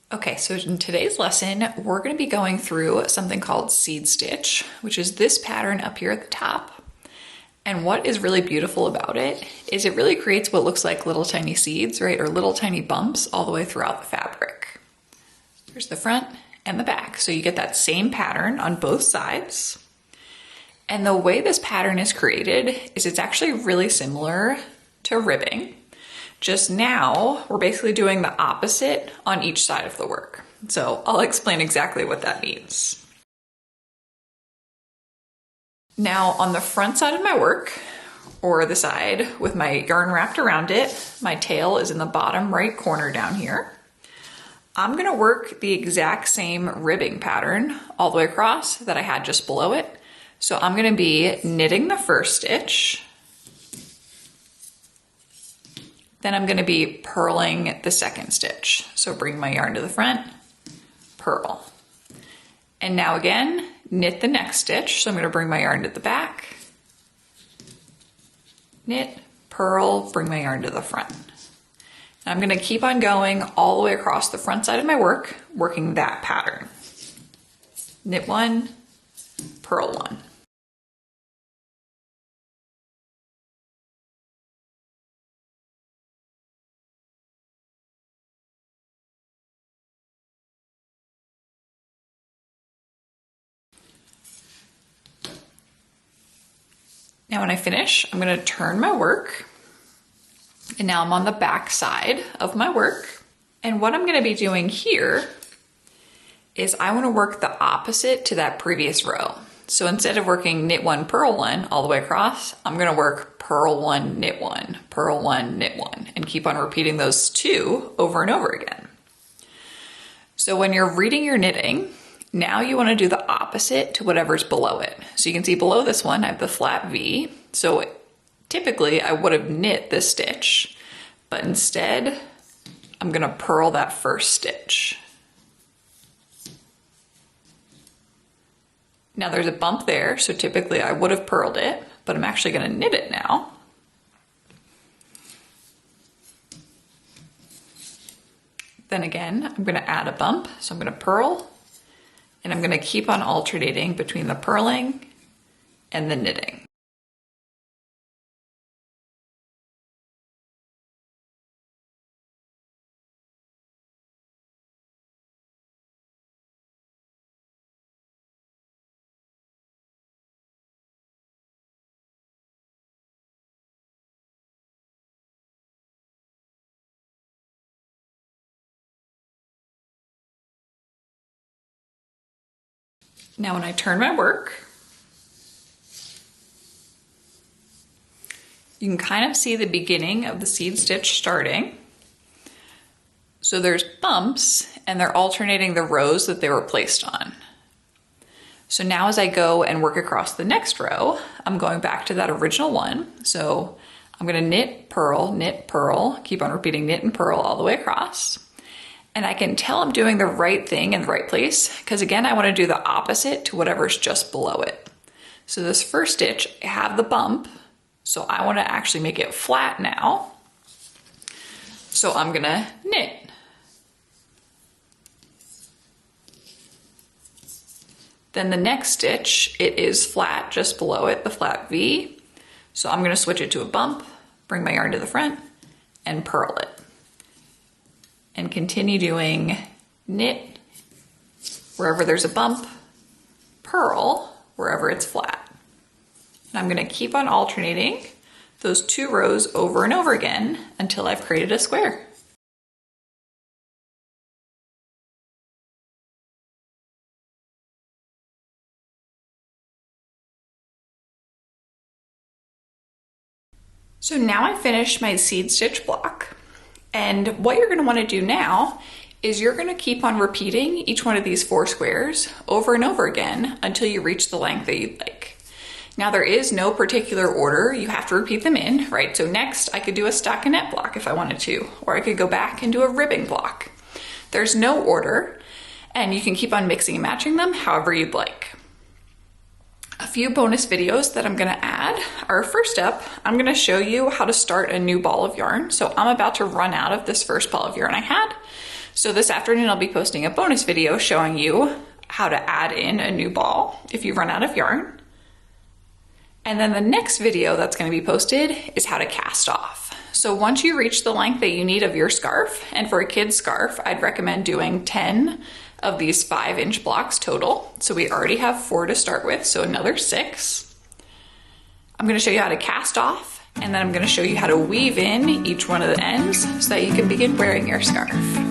Okay, so in today's lesson, we're going to be going through something called seed stitch, which is this pattern up here at the top. And what is really beautiful about it is it really creates what looks like little tiny seeds, right? Or little tiny bumps all the way throughout the fabric. There's the front and the back. So you get that same pattern on both sides. And the way this pattern is created is it's actually really similar to ribbing. Just now, we're basically doing the opposite on each side of the work. So I'll explain exactly what that means. Now, on the front side of my work, or the side with my yarn wrapped around it, my tail is in the bottom right corner down here. I'm gonna work the exact same ribbing pattern all the way across that I had just below it. So I'm gonna be knitting the first stitch. Then I'm going to be purling the second stitch. So bring my yarn to the front, purl. And now again, knit the next stitch. So I'm going to bring my yarn to the back, knit, purl, bring my yarn to the front. And I'm going to keep on going all the way across the front side of my work, working that pattern. Knit one, purl one. Now when I finish, I'm going to turn my work, and now I'm on the back side of my work. And what I'm going to be doing here is I want to work the opposite to that previous row. So instead of working knit one, purl one all the way across, I'm going to work purl one, knit one, purl one, knit one, and keep on repeating those two over and over again. So when you're reading your knitting, now you want to do the opposite to whatever's below it. So you can see below this one, I have the flat V. So typically I would have knit this stitch, but instead I'm going to purl that first stitch. Now there's a bump there, so typically I would have purled it, but I'm actually going to knit it now. Then again, I'm going to add a bump, so I'm going to purl. And I'm going to keep on alternating between the purling and the knitting. Now when I turn my work, you can kind of see the beginning of the seed stitch starting. So there's bumps and they're alternating the rows that they were placed on. So now as I go and work across the next row, I'm going back to that original one. So I'm going to knit, purl, keep on repeating knit and purl all the way across. And I can tell I'm doing the right thing in the right place because again, I want to do the opposite to whatever's just below it. So this first stitch, I have the bump. So I want to actually make it flat now. So I'm going to knit. Then the next stitch, it is flat just below it, the flat V. So I'm going to switch it to a bump, bring my yarn to the front and purl it. And continue doing knit wherever there's a bump, purl wherever it's flat. And I'm going to keep on alternating those two rows over and over again until I've created a square. So now I finished my seed stitch block. And what you're going to want to do now is you're going to keep on repeating each one of these 4 squares over and over again until you reach the length that you'd like. Now there is no particular order you have to repeat them in, right? So next I could do a stockinette block if I wanted to, or I could go back and do a ribbing block. There's no order and you can keep on mixing and matching them however you'd like. A few bonus videos that I'm going to add are, first up, I'm going to show you how to start a new ball of yarn. So I'm about to run out of this first ball of yarn I had. So this afternoon I'll be posting a bonus video showing you how to add in a new ball if you run out of yarn. And then the next video that's going to be posted is how to cast off. So once you reach the length that you need of your scarf, and for a kid's scarf, I'd recommend doing 10 of these 5-inch blocks total. So we already have 4 to start with, so another 6. I'm going to show you how to cast off, and then I'm going to show you how to weave in each one of the ends so that you can begin wearing your scarf.